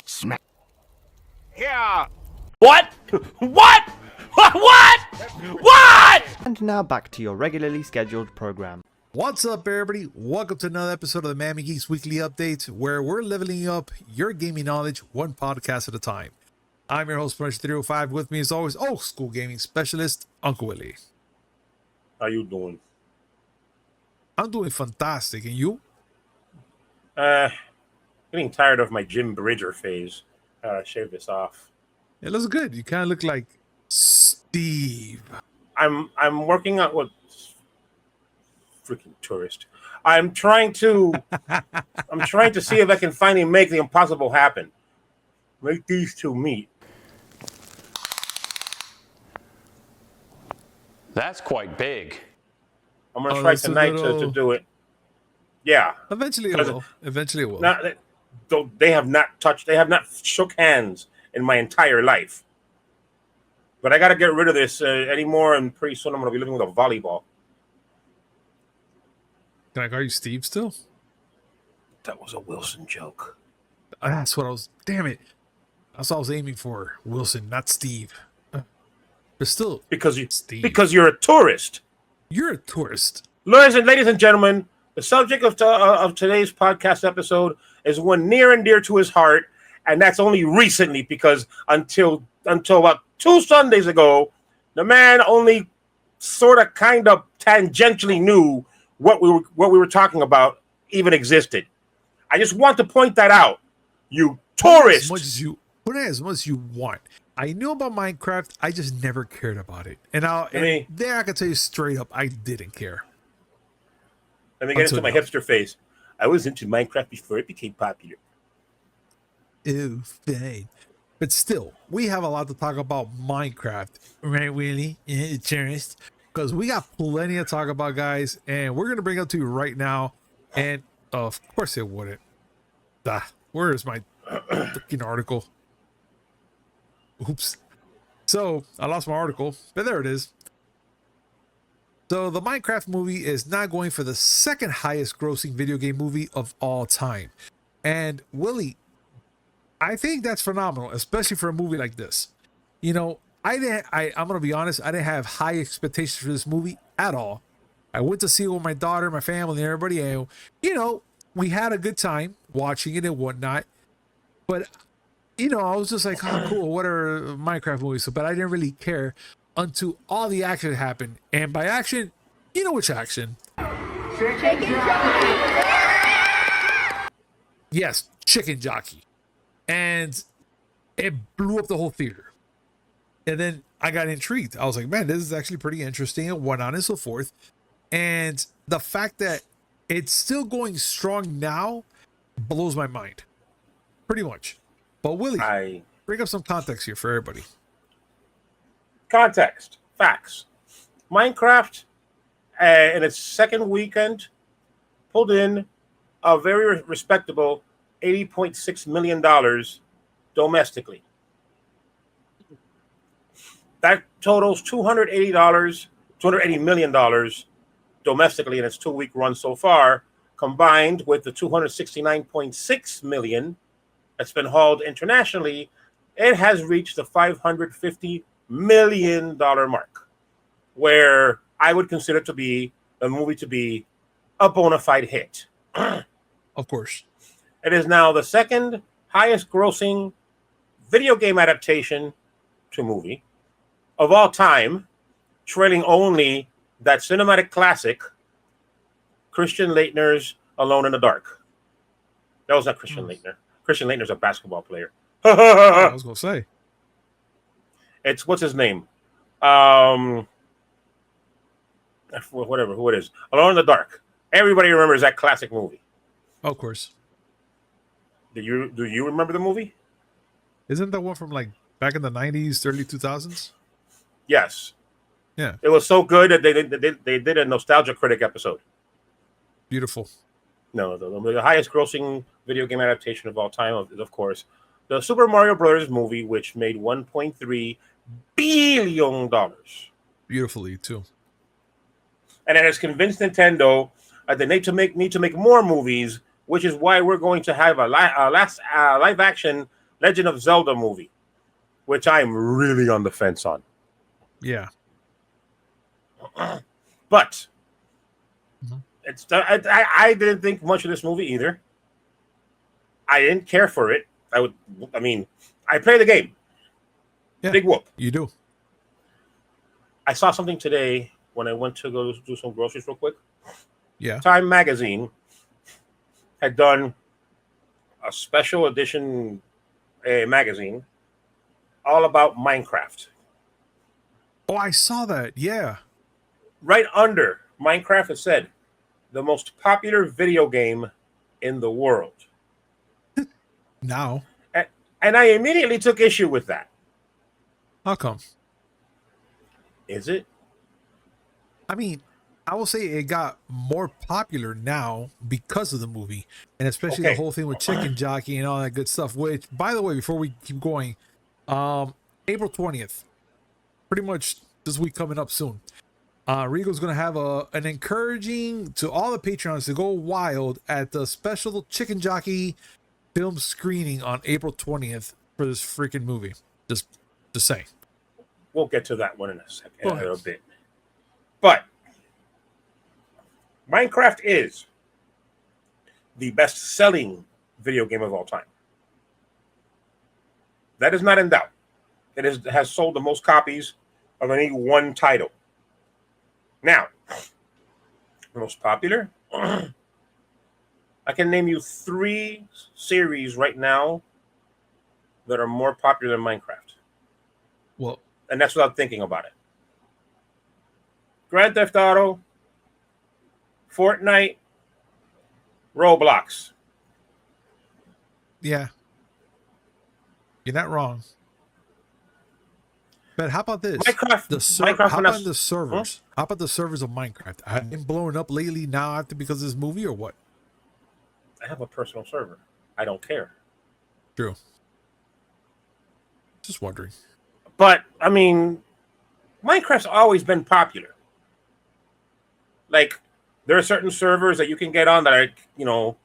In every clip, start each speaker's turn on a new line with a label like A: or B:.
A: Smack.
B: Yeah. What? What? What? What?
C: And now back to your regularly scheduled program.
D: What's up, everybody? Welcome to another episode of the Mammy Geeks Weekly Update, where we're leveling up your gaming knowledge one podcast at a time. I'm your host, Punch 305. With me, as always, old school gaming specialist, Uncle Willie.
E: How you doing?
D: I'm doing fantastic, and you?
E: Getting tired of my Jim Bridger phase. Shave this off.
D: It looks good. You kind of look like Steve.
E: I'm working on what freaking tourist. I'm trying to see if I can finally make the impossible happen. Make these two meet.
B: That's quite big.
E: I'm gonna try tonight to do it. Yeah.
D: Eventually it will. Eventually it will.
E: They have not shook hands in my entire life. But I got to get rid of this anymore, and pretty soon I'm going to be living with a volleyball.
D: Can I call you Steve still?
E: That was a Wilson joke.
D: That's what I was. Damn it. That's what I was aiming for. Wilson, not Steve. But still,
E: because
D: Steve.
E: Because you're a tourist.
D: You're a tourist.
E: Ladies and gentlemen, the subject of today's podcast episode is one near and dear to his heart, and that's only recently because until about 2 Sundays ago, the man only sort of kind of tangentially knew what we were talking about even existed. I just want to point that out. You tourist.
D: As much as you want. I knew about Minecraft. I just never cared about it. And I can tell you straight up, I didn't care.
E: Let me get into my hipster face. I was into Minecraft before it became popular.
D: Ew, fine. But still, we have a lot to talk about Minecraft, right, Willie? Tourist. Because we got plenty to talk about, guys, and we're going to bring it to you right now. And of course it wouldn't. Where is my freaking article? Oops. So, I lost my article, but there it is. So, the Minecraft movie is now going for the second highest grossing video game movie of all time. And Willie, I think that's phenomenal, especially for a movie like this. You know, I'm going to be honest, I didn't have high expectations for this movie at all. I went to see it with my daughter, my family, and everybody. And, you know, we had a good time watching it and whatnot. But, you know, I was just like, oh, cool, whatever, Minecraft movie. So, but I didn't really care until all the action happened. And by action, you know which action.
A: Chicken jockey.
D: Yes, chicken jockey. And it blew up the whole theater. And then I got intrigued. I was like, man, this is actually pretty interesting, and whatnot and so forth. And the fact that it's still going strong now blows my mind. Pretty much. But Willie, bring up some context here for everybody.
E: Context. Facts. Minecraft, in its second weekend, pulled in a very respectable $80.6 million domestically. That totals $280 million domestically in its 2-week run so far, combined with the $269.6 million that's been hauled internationally. It has reached the $550 million mark, where I would consider the movie to be a bona fide hit.
D: Of course.
E: It is now the second highest grossing video game adaptation to movie of all time, trailing only that cinematic classic, Christian Leitner's Alone in the Dark. That was not Christian Leitner. Christian Leitner's a basketball player.
D: I was going to say.
E: It's, what's his name? Whatever, who it is. Alone in the Dark. Everybody remembers that classic movie.
D: Of course.
E: Do you remember the movie?
D: Isn't that one from like back in the 90s, early 2000s?
E: Yes.
D: Yeah.
E: It was so good that they did a Nostalgia Critic episode.
D: Beautiful.
E: No, the highest grossing video game adaptation of all time is, of course, the Super Mario Brothers movie, which made $1.3 billion.
D: Beautifully, too.
E: And it has convinced Nintendo that they need to make more movies which is why we're going to have a live action Legend of Zelda movie, which I'm really on the fence on.
D: Yeah.
E: But I didn't think much of this movie either. I didn't care for it. I play the game.
D: Yeah.
E: Big whoop.
D: You do.
E: I saw something today when I went to go do some groceries real quick.
D: Yeah.
E: Time Magazine had done a special edition magazine all about Minecraft.
D: Oh, I saw that. Yeah.
E: Right under Minecraft, it said the most popular video game in the world.
D: Now.
E: And I immediately took issue with that.
D: How come?
E: Is it?
D: I mean, I will say it got more popular now because of the movie, and especially the whole thing with Chicken Jockey and all that good stuff. Which, by the way, before we keep going, April 20th, pretty much this week coming up soon. Regal's gonna have an encouraging to all the Patreons to go wild at the special Chicken Jockey film screening on April 20th for this freaking movie. Just to say.
E: We'll get to that one in a second, in a little bit. But Minecraft is the best-selling video game of all time. That is not in doubt. It has sold the most copies of any one title. Now, the most popular, I can name you 3 series right now that are more popular than Minecraft.
D: Well,
E: and that's without thinking about it. Grand Theft Auto, Fortnite, Roblox.
D: Yeah. You're not wrong. But how about this?
E: Minecraft
D: how about the servers? How about the servers of Minecraft? Have been blowing up lately now because of this movie or what?
E: I have a personal server. I don't care.
D: True. Just wondering.
E: But, I mean, Minecraft's always been popular. Like, there are certain servers that you can get on that are,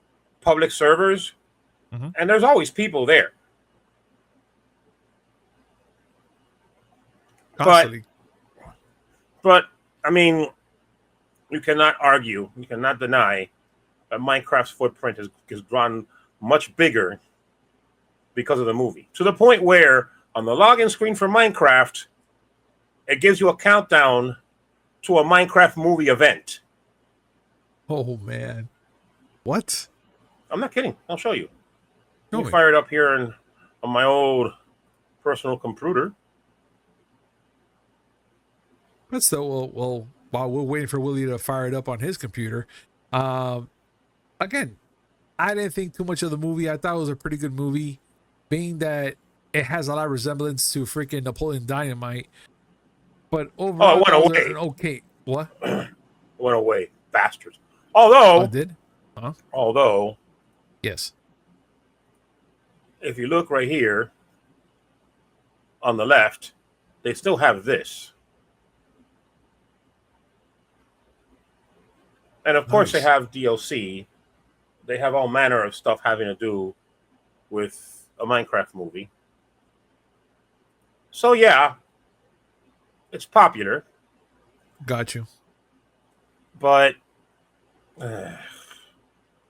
E: public servers. Mm-hmm. And there's always people there.
D: Constantly.
E: But, I mean, you cannot argue, you cannot deny that Minecraft's footprint is drawn much bigger because of the movie. To the point where, on the login screen for Minecraft, it gives you a countdown to a Minecraft movie event.
D: Oh, man. What?
E: I'm not kidding. I'll show you.
D: No
E: Let me fire it up here on my old personal computer.
D: But still, well, while we're waiting for Willie to fire it up on his computer, again, I didn't think too much of the movie. I thought it was a pretty good movie, being that it has a lot of resemblance to freaking Napoleon Dynamite. But overall,
E: it went away.
D: Okay, what?
E: Went away, bastards. Although,
D: it did? Huh?
E: Although,
D: yes.
E: If you look right here on the left, they still have this. And of course, they have DLC. They have all manner of stuff having to do with a Minecraft movie. So, yeah, it's popular.
D: Got you.
E: But,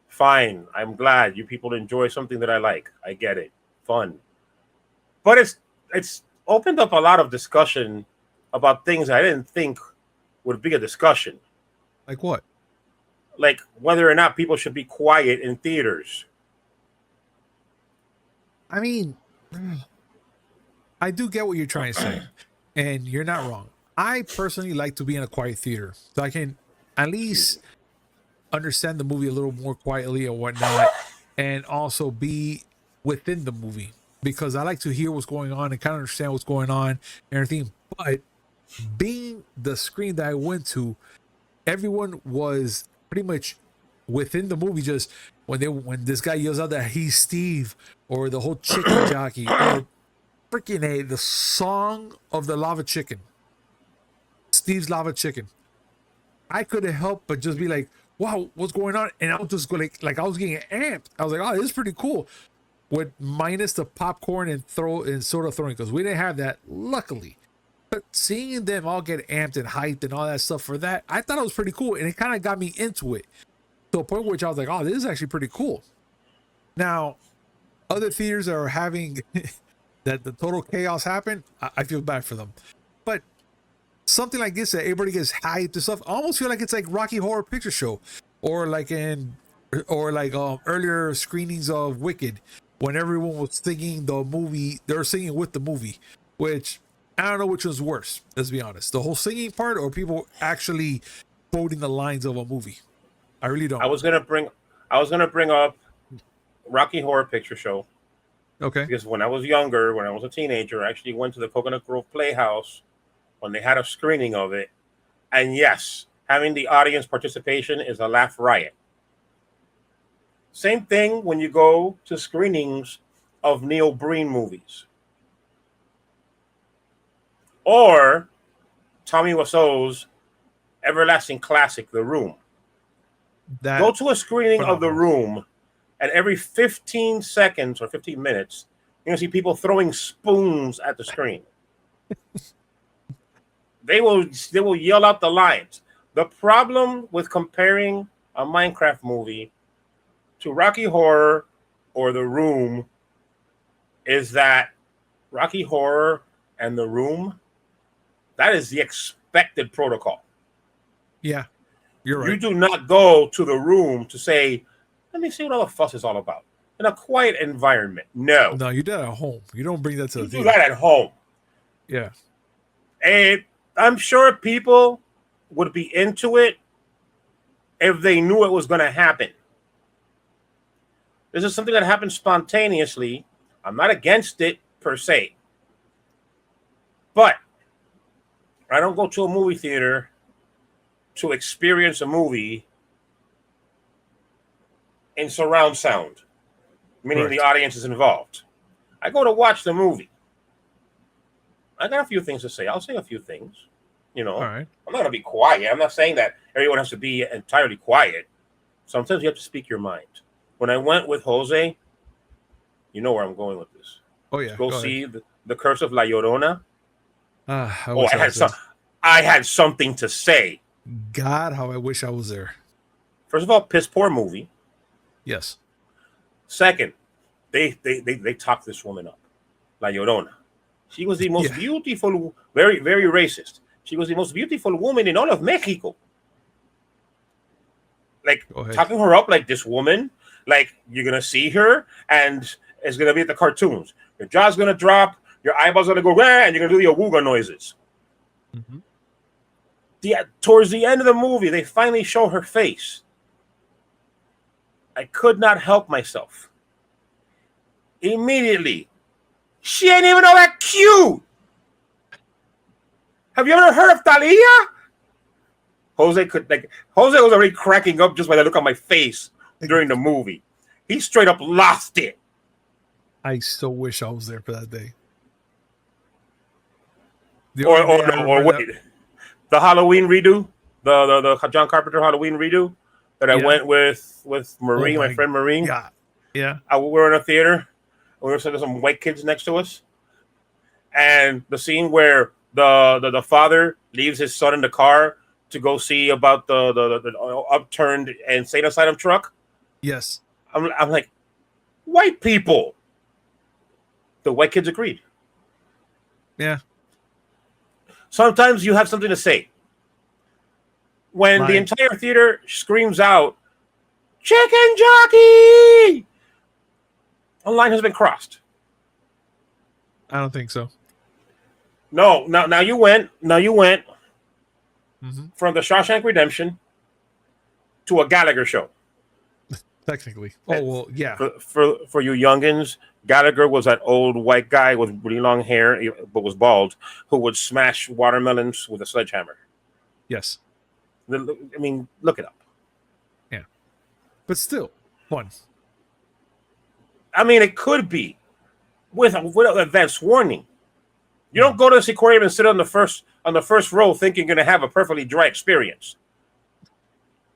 E: fine. I'm glad you people enjoy something that I like. I get it. Fun. But it's opened up a lot of discussion about things I didn't think would be a discussion.
D: Like what?
E: Like whether or not people should be quiet in theaters.
D: I mean, I do get what you're trying to say, and you're not wrong. I personally like to be in a quiet theater, so I can at least understand the movie a little more quietly and whatnot, and also be within the movie, because I like to hear what's going on and kind of understand what's going on and everything. But being the screen that I went to, everyone was pretty much within the movie. Just when this guy yells out that he's Steve, or the whole chicken jockey, or freaking the song of the lava chicken, Steve's lava chicken, I couldn't help but just be like, wow, what's going on? And I was just going like I was getting amped. I was like, oh, this is pretty cool. With minus the popcorn and soda throwing, because we didn't have that, luckily. But seeing them all get amped and hyped and all that stuff for that, I thought it was pretty cool, and it kind of got me into it to a point which I was like, oh, this is actually pretty cool. Now, other theaters that are having that the total chaos happen, I feel bad for them. But something like this that everybody gets hyped and stuff, I almost feel like it's like Rocky Horror Picture Show, or like earlier screenings of Wicked, when everyone was singing the movie, they were singing with the movie, which I don't know which one's worse, let's be honest. The whole singing part or people actually quoting the lines of a movie. I really don't.
E: I was gonna bring up Rocky Horror Picture Show.
D: Okay.
E: Because when I was younger, when I was a teenager, I actually went to the Coconut Grove Playhouse when they had a screening of it. And yes, having the audience participation is a laugh riot. Same thing when you go to screenings of Neil Breen movies. Or Tommy Wiseau's everlasting classic, The Room. Go to a screening of The Room, and every 15 seconds or 15 minutes, you're going to see people throwing spoons at the screen. They will yell out the lines. The problem with comparing a Minecraft movie to Rocky Horror or The Room is that Rocky Horror and The Room, that is the expected protocol.
D: Yeah, you're right.
E: You do not go to The Room to say, let me see what all the fuss is all about. In a quiet environment. No.
D: No, you do that at home. You don't bring that to the theater.
E: You do that at home.
D: Yeah.
E: And I'm sure people would be into it if they knew it was going to happen. This is something that happens spontaneously. I'm not against it per se. But I don't go to a movie theater to experience a movie in surround sound, meaning the audience is involved. I go to watch the movie. I got a few things to say. I'll say a few things. You know,
D: all right.
E: I'm not going to be quiet. I'm not saying that everyone has to be entirely quiet. Sometimes you have to speak your mind. When I went with Jose, you know where I'm going with this.
D: Oh, yeah.
E: Go see the Curse of La Llorona.
D: I
E: had something to say.
D: God, how I wish I was there.
E: First of all, piss poor movie.
D: Yes.
E: Second, they talked this woman up, La Llorona. She was the most beautiful, very, very racist. She was the most beautiful woman in all of Mexico. Like, talking her up like this woman, like, you're going to see her, and it's going to be at the cartoons. Your jaw's going to drop, your eyeballs going to go, and you're going to do your wooga noises.
D: Mm-hmm.
E: Towards the end of the movie, they finally show her face. I could not help myself. Immediately, she ain't even all that cute. Have you ever heard of Thalia? Jose was already cracking up just by the look on my face during the movie. He straight up lost it.
D: I so wish I was there for that day.
E: Or wait, the Halloween redo, the John Carpenter Halloween redo that I went with Marie, my friend Marie.
D: Yeah.
E: We were in a theater. We were sitting with some white kids next to us, and the scene where the father leaves his son in the car to go see about the upturned insane asylum truck.
D: Yes.
E: I'm like, white people. The white kids agreed.
D: Yeah.
E: Sometimes you have something to say. When the entire theater screams out, "Chicken jockey!" a line has been crossed.
D: I don't think so.
E: No, now you went
D: mm-hmm.
E: from the Shawshank Redemption to a Gallagher show.
D: Technically. Oh, well, yeah.
E: For you youngins, Gallagher was that old white guy with really long hair, but was bald, who would smash watermelons with a sledgehammer.
D: Yes.
E: I mean, look it up.
D: Yeah. But still, fun.
E: I mean, it could be with advance warning. You don't go to the aquarium and sit on the first row thinking you're going to have a perfectly dry experience.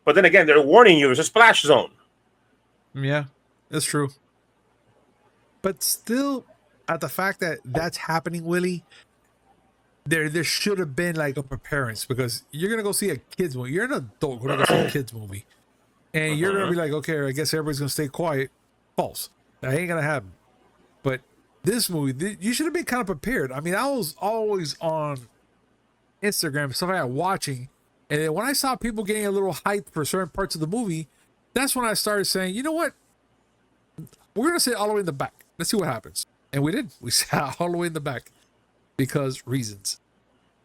E: But then again, they're warning you there's a splash zone.
D: Yeah, that's true. But still, at the fact that that's happening, Willie, there should have been like a preparedness, because you're gonna go see a kids movie. You're an adult gonna go see a kids movie, and you're gonna be like, okay, I guess everybody's gonna stay quiet. False. That ain't gonna happen. But this movie, you should have been kind of prepared. I mean, I was always on Instagram, stuff like that, watching, and then when I saw people getting a little hyped for certain parts of the movie, that's when I started saying, you know what? We're gonna sit all the way in the back. Let's see what happens. And we did. We sat all the way in the back because reasons.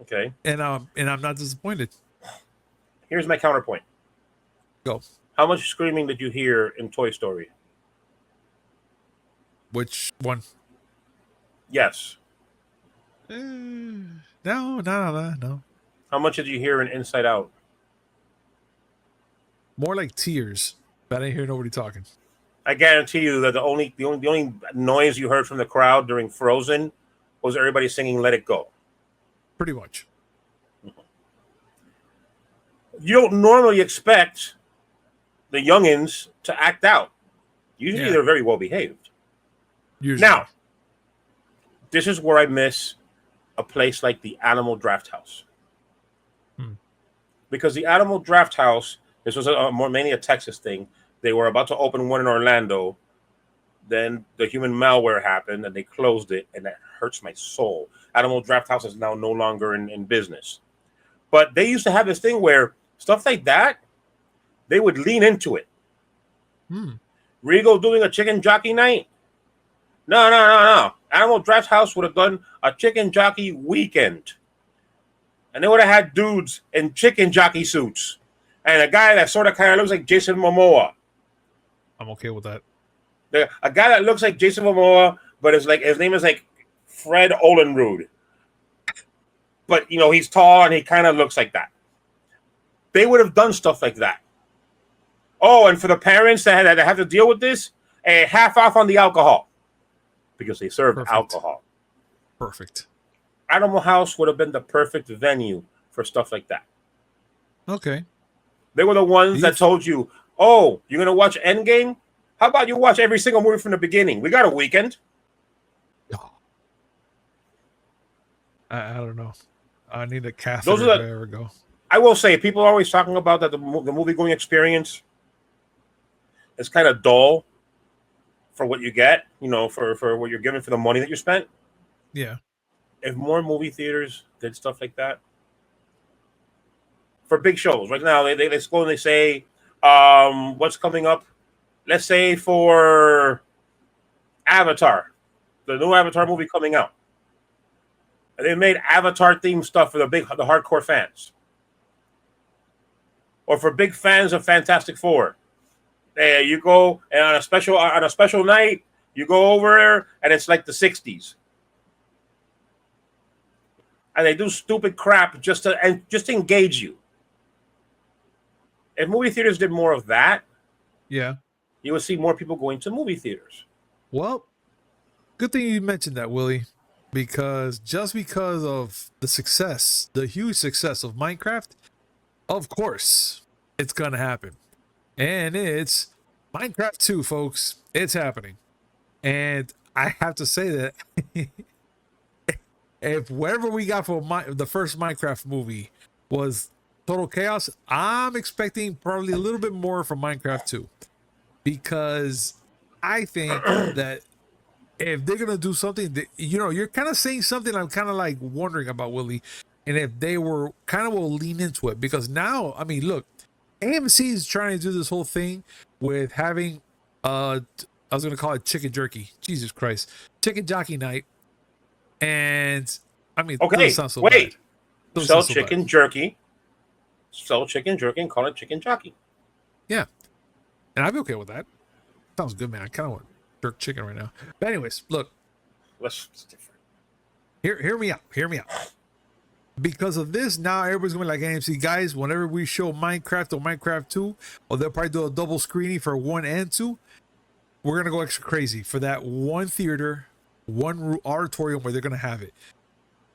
E: Okay.
D: And I'm not disappointed.
E: Here's my counterpoint.
D: Go.
E: How much screaming did you hear in Toy Story?
D: Which one?
E: Yes.
D: No.
E: How much did you hear in Inside Out?
D: More like tears. But I didn't hear nobody talking.
E: I guarantee you that the only noise you heard from the crowd during Frozen was everybody singing "Let It Go."
D: Pretty much.
E: You don't normally expect the youngins to act out. Usually, they're very well behaved.
D: Usually.
E: Now, this is where I miss a place like the Animal Draft House, because the Animal Draft House, this was mainly a Texas thing. They were about to open one in Orlando. Then the human malware happened and they closed it, and that hurts my soul. Animal Draft House is now no longer in business. But they used to have this thing where stuff like that, they would lean into it. Regal doing a chicken jockey night? No. Animal Draft House would have done a chicken jockey weekend. And they would have had dudes in chicken jockey suits. And a guy that sort of kind of looks like Jason Momoa.
D: I'm okay with that.
E: A guy that looks like Jason Momoa, but it's like his name is like Fred Olenrud. But he's tall and he kind of looks like that. They would have done stuff like that. Oh, and for the parents that have to deal with this, a half off on the alcohol because they serve alcohol.
D: Perfect.
E: Animal House would have been the perfect venue for stuff like that.
D: Okay.
E: They were the ones that told you, oh, you're going to watch Endgame? How about you watch every single movie from the beginning? We got a weekend.
D: I don't know. I need a catheter
E: Those
D: if
E: are
D: I ever go.
E: I will say, people are always talking about that the movie-going experience is kind of dull for what you get, for what you're given for the money that you spent.
D: Yeah.
E: If more movie theaters did stuff like that, for big shows. Right now, they go and they say, what's coming up? Let's say for Avatar, the new Avatar movie coming out. And they made Avatar-themed stuff for the hardcore fans. Or for big fans of Fantastic Four. You go, and on a special night, you go over there, and it's like the 60s. And they do stupid crap just to engage you. If movie theaters did more of that,
D: yeah,
E: you would see more people going to movie theaters.
D: Well, good thing you mentioned that, Willie, because just because of the huge success of Minecraft, of course, it's gonna happen. And it's Minecraft 2, folks. It's happening. And I have to say that if whatever we got for the first Minecraft movie was total chaos, I'm expecting probably a little bit more from Minecraft 2. Because I think that if they're going to do something, that, you're kind of saying something I'm kind of like wondering about, Willie. And if they were kind of will lean into it. Because now, I mean, look, AMC is trying to do this whole thing with having, I was going to call it chicken jerky. Jesus Christ. Chicken jockey night. And, I mean,
E: okay, wait. Sell chicken jerky. Sell chicken jerky and call it chicken jockey.
D: Yeah. And I'd be okay with that. Sounds good, man. I kind of want jerk chicken right now. But anyways, look.
E: It's different.
D: Hear me out. Because of this, now everybody's going to be like AMC, guys, whenever we show Minecraft or Minecraft 2, or they'll probably do a double screening for 1 and 2, we're going to go extra crazy for that one theater, one auditorium where they're going to have it.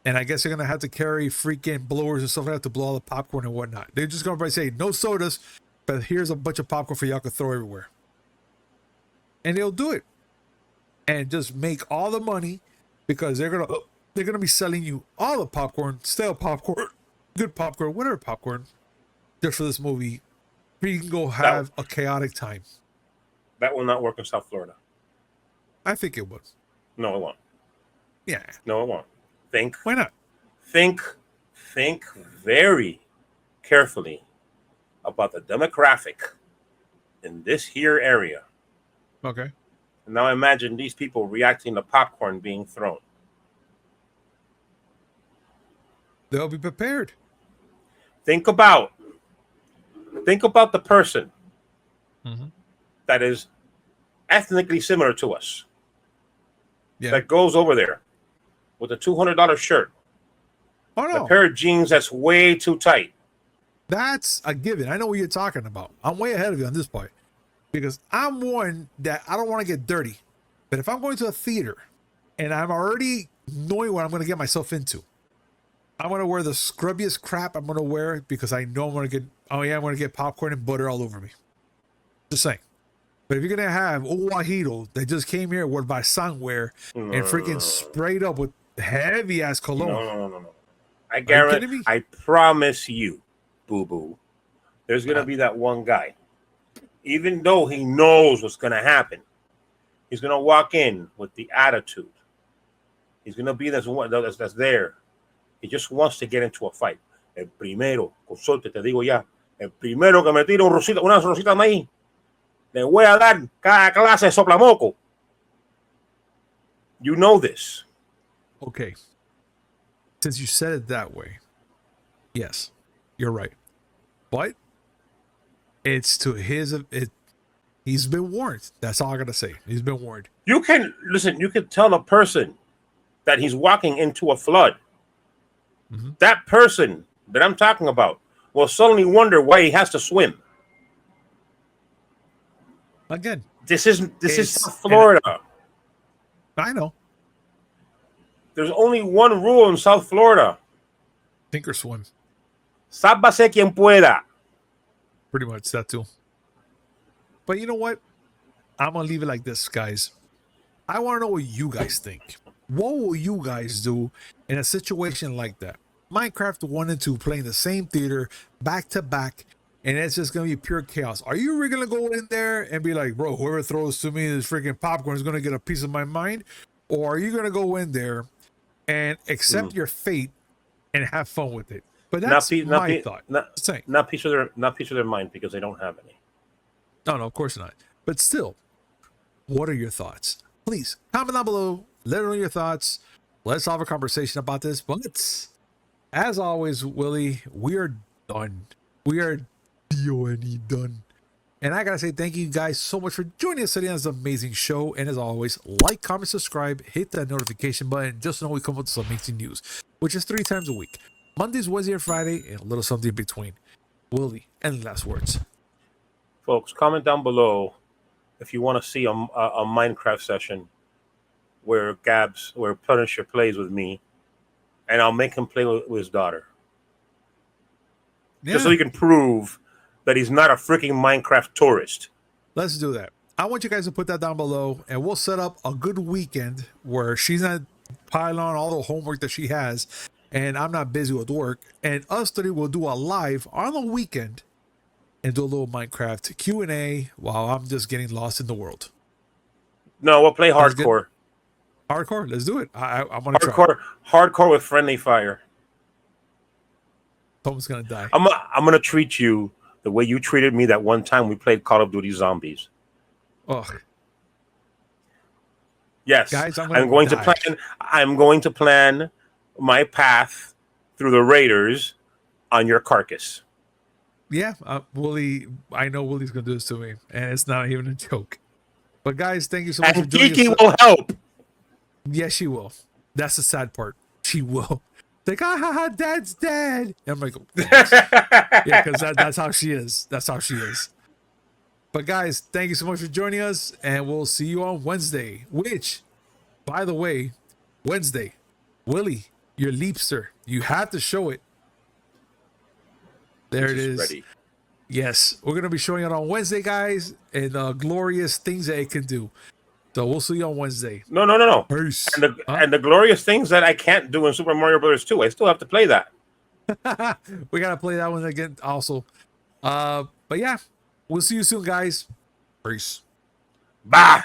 D: And I guess they're going to have to carry freaking blowers and stuff like that to blow all the popcorn and whatnot. They're just going to probably say, no sodas, but here's a bunch of popcorn for y'all to throw everywhere. And they'll do it. And just make all the money because they're gonna be selling you all the popcorn, stale popcorn, good popcorn, whatever popcorn, just for this movie. You can go have a chaotic time.
E: That will not work in South Florida.
D: I think it would.
E: No, it won't.
D: Yeah.
E: No, it won't.
D: Why not?
E: Think very carefully about the demographic in this here area.
D: Okay.
E: And now imagine these people reacting to popcorn being thrown.
D: They'll be prepared.
E: Think about the person that is ethnically similar to us.
D: Yeah.
E: That goes over there with a $200 shirt,
D: Oh no.
E: a pair of jeans that's way too tight.
D: That's a given. I know what you're talking about. I'm way ahead of you on this part. Because I'm one that I don't want to get dirty. But if I'm going to a theater and I'm already knowing what I'm going to get myself into, I'm going to wear the scrubbiest crap I'm going to wear because I know I'm going to get popcorn and butter all over me. Just saying. But if you're going to have Wajito that just came here with my sunwear and freaking sprayed up with heavy ass cologne.
E: No. I guarantee, I promise you, boo-boo, there's going to be that one guy. Even though he knows what's going to happen, he's going to walk in with the attitude. He's going to be that's there. He just wants to get into a fight. El primero, con suerte te digo ya, el primero que me tira una rosita de maíz, le voy a dar cada clase de soplamoco. You know this.
D: Okay. Since you said it that way, yes, you're right. But it's to he's been warned. That's all I gotta say. He's been warned.
E: You can tell a person that he's walking into a flood. That person that I'm talking about will suddenly wonder why he has to swim.
D: Again,
E: this is South Florida.
D: I know.
E: There's only one rule in South Florida.
D: Sink or swim.
E: Sálvase quien pueda.
D: Pretty much that too. But you know what? I'm gonna leave it like this, guys. I want to know what you guys think. What will you guys do in a situation like that? Minecraft 1 and 2 playing the same theater back to back, and it's just gonna be pure chaos. Are you really gonna go in there and be like, bro, whoever throws to me this freaking popcorn is gonna get a piece of my mind? Or are you gonna go in there and accept your fate and have fun with it? But that's my thought.
E: Not piece of their mind because they don't have any.
D: No, of course not. But still, what are your thoughts? Please comment down below. Let us know your thoughts. Let's have a conversation about this. But as always, Willie, we are done. We are done. And I gotta say thank you guys so much for joining us today on this amazing show. And as always, like, comment, subscribe, hit that notification button just to know we come up with some amazing news, which is 3 times a week. Mondays, Wednesday, and Friday, and a little something in between. Willie, any last words?
E: Folks, comment down below if you want to see a Minecraft session where Punisher plays with me, and I'll make him play with his daughter. Yeah. Just so he can prove that he's not a freaking Minecraft tourist.
D: Let's do that. I want you guys to put that down below, and we'll set up a good weekend where she's not piling on all the homework that she has, and I'm not busy with work, and us three will do a live on the weekend and do a little Minecraft Q&A while I'm just getting lost in the world.
E: No, we'll play hardcore.
D: Hardcore? Let's do it. I want to
E: try. Hardcore with friendly fire.
D: Someone's going to die.
E: I'm going to treat you the way you treated me that one time we played Call of Duty Zombies.
D: Ugh.
E: Yes.
D: Guys, I'm
E: going to plan my path through the Raiders on your carcass.
D: Yeah, Willie, I know Willie's gonna do this to me, and it's not even a joke. But guys, thank you so much for joining us.
E: Kiki will help.
D: Yes, she will. That's the sad part. She will. Like, Dad's dead. And I'm like, oh, yeah, because that's how she is. That's how she is. But guys, thank you so much for joining us, and we'll see you on Wednesday. Which, by the way, Wednesday, Willie, your leapster, you have to show it. There it is.
E: Ready.
D: Yes, we're gonna be showing it on Wednesday, guys, and glorious things that it can do. So we'll see you on Wednesday.
E: No.
D: Peace.
E: And the glorious things that I can't do in Super Mario Brothers 2. I still have to play that.
D: We gotta play that one again also. But yeah, we'll see you soon, guys. Peace.
E: Bah.